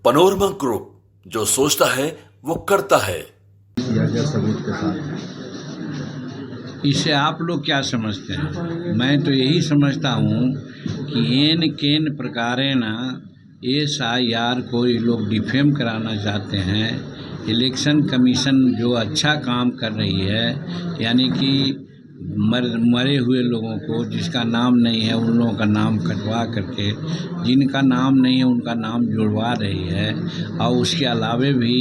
Panorama group, जो सोचता है वो करता है। किया गया सबूत के साथ इसे आप लोग क्या समझते हैं? मैं तो यही समझता हूँ कि एन केन प्रकारेण SIR को ये लोग डिफेम कराना चाहते हैं। इलेक्शन कमीशन जो अच्छा काम कर रही है, यानी कि मरे हुए लोगों को, जिसका नाम नहीं है उन लोगों का नाम कटवा करके, जिनका नाम नहीं है उनका नाम जुड़वा रही है। और उसके अलावे भी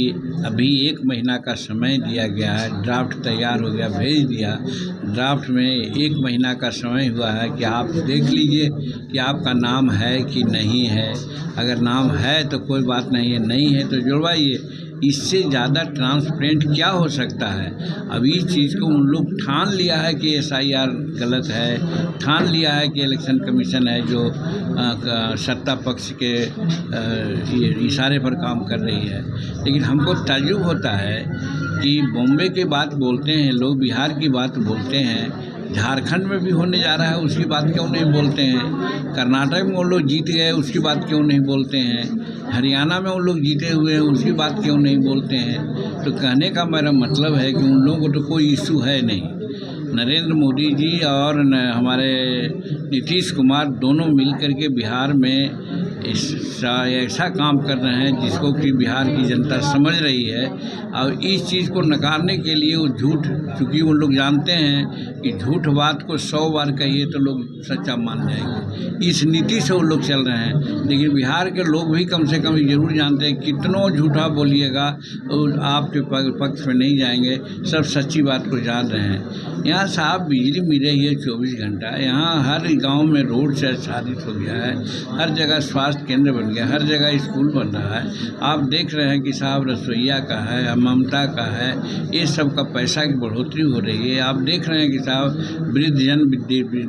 अभी 1 महीना का समय दिया गया है। ड्राफ्ट तैयार हो गया, भेज दिया। ड्राफ्ट में 1 महीना का समय हुआ है कि आप देख लीजिए कि आपका नाम है कि नहीं है। अगर नाम है तो कोई बात नहीं है, नहीं है तो जुड़वाइए। इससे ज़्यादा ट्रांसपेरेंट क्या हो सकता है? अब इस चीज़ को उन लोग ठान लिया है कि SIR गलत है, ठान लिया है कि इलेक्शन कमीशन है जो सत्ता पक्ष के इशारे पर काम कर रही है। लेकिन हमको ताज्जुब होता है कि बॉम्बे की बात बोलते हैं लोग, बिहार की बात बोलते हैं, झारखंड में भी होने जा रहा है उसकी बात क्यों नहीं बोलते हैं? कर्नाटक में वो लोग जीत गए उसकी बात क्यों नहीं बोलते हैं? हरियाणा में वो लोग जीते हुए हैं उसकी बात क्यों नहीं बोलते हैं? तो कहने का मेरा मतलब है कि उन लोगों को तो कोई इशू है नहीं। नरेंद्र मोदी जी और हमारे नीतीश कुमार दोनों मिलकर के बिहार में ऐसा काम कर रहे हैं जिसको कि बिहार की जनता समझ रही है। और इस चीज़ को नकारने के लिए वो झूठ, चूँकि वो लोग जानते हैं कि झूठ बात को 100 बार कहिए तो लोग सच्चा मान जाएंगे, इस नीति से वो लोग चल रहे हैं। लेकिन बिहार के लोग भी कम से कम ज़रूर जानते हैं, कितनों झूठा बोलिएगा और आपके पक्ष में नहीं जाएंगे, सब सच्ची बात को जान रहे हैं। यहाँ साहब बिजली मिल रही है 24 घंटा, यहाँ हर गांव में रोड से आच्छादित हो गया है, हर जगह स्वास्थ्य केंद्र बन गया, हर जगह स्कूल बन रहा है। आप देख रहे हैं कि साहब रसोईया का है, ममता का है, ये सब का पैसा की बढ़ोतरी हो रही है। आप देख रहे हैं कि साहब वृद्धजन,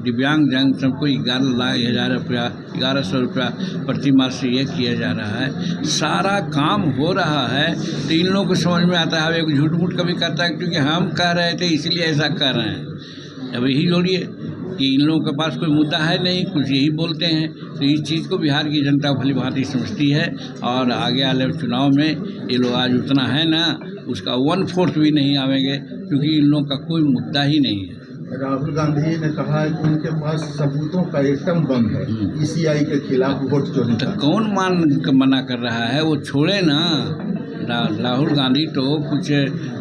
दिव्यांग जन सबको 11,000 रुपया प्रति माह से ये किया जा रहा है। सारा काम हो रहा है तो इन लोगों को समझ में आता है। एक झूठ मूठ कभी करता है क्योंकि हम कह रहे थे इसलिए ऐसा कर रहे हैं। अब यही जोड़िए कि इन लोगों के पास कोई मुद्दा है नहीं, कुछ यही बोलते हैं। तो इस चीज़ को बिहार की जनता भली भांति समझती है और आगे वाले चुनाव में ये लोग आज उतना है ना, उसका 1/4 भी नहीं आवेंगे क्योंकि इन लोगों का कोई मुद्दा ही नहीं है। राहुल गांधी ने कहा है कि उनके पास सबूतों का एकदम बम है ECI के खिलाफ वोट चोरी। तो कौन मना कर रहा है? वो छोड़े ना। राहुल गांधी तो कुछ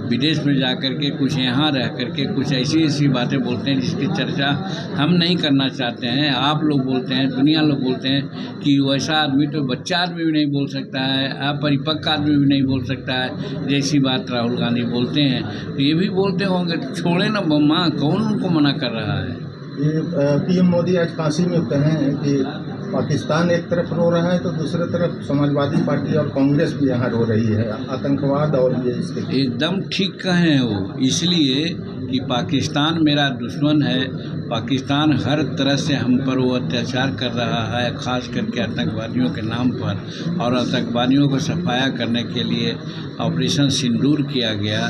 विदेश में जा कर के, कुछ यहाँ रह कर के, कुछ ऐसी बातें बोलते हैं जिसकी चर्चा हम नहीं करना चाहते हैं। आप लोग बोलते हैं, दुनिया लोग बोलते हैं कि वैसा आदमी तो बच्चा आदमी भी नहीं बोल सकता है, अपरिपक्व आदमी भी नहीं बोल सकता है, जैसी बात राहुल गांधी बोलते हैं। तो ये भी बोलते होंगे, तो छोड़े ना बम्मा, कौन उनको मना कर रहा है? PM मोदी आज काशी में कहे हैं कि पाकिस्तान एक तरफ रो रहा है तो दूसरी तरफ समाजवादी पार्टी और कांग्रेस भी यहाँ रो रही है, आतंकवाद और ये इसके। एकदम ठीक कहे हैं वो, इसलिए कि पाकिस्तान मेरा दुश्मन है। पाकिस्तान हर तरह से हम पर वो अत्याचार कर रहा है, ख़ास करके आतंकवादियों के नाम पर। और आतंकवादियों को सफाया करने के लिए ऑपरेशन सिंदूर किया गया,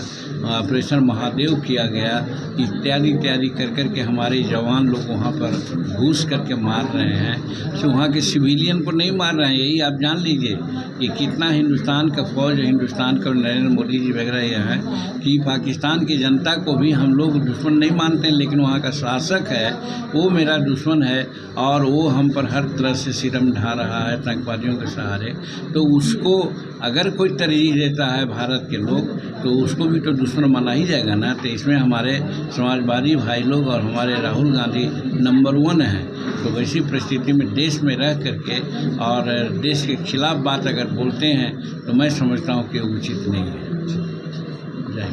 ऑपरेशन महादेव किया गया, इत्यादि कर के हमारे जवान लोग वहाँ पर घुस करके मार रहे हैं। तो वहाँ के सिविलियन को नहीं मार रहे हैं, यही आप जान लीजिए कि कितना हिंदुस्तान का फौज, हिंदुस्तान का नरेंद्र मोदी जी वगैरह ये है कि पाकिस्तान की जनता को भी हम लोग दुश्मन नहीं मानते हैं, लेकिन वहाँ का शासक है वो मेरा दुश्मन है और वो हम पर हर तरह से सिरम ढा रहा है आतंकवादियों के सहारे। तो उसको अगर कोई तरजीह देता है भारत के लोग तो उसको भी तो दुश्मन माना ही जाएगा ना। तो इसमें हमारे समाजवादी भाई लोग और हमारे राहुल गांधी नंबर 1 हैं। तो वैसी परिस्थिति में देश में रह करके और देश के खिलाफ बात अगर बोलते हैं तो मैं समझता हूँ कि उचित नहीं है।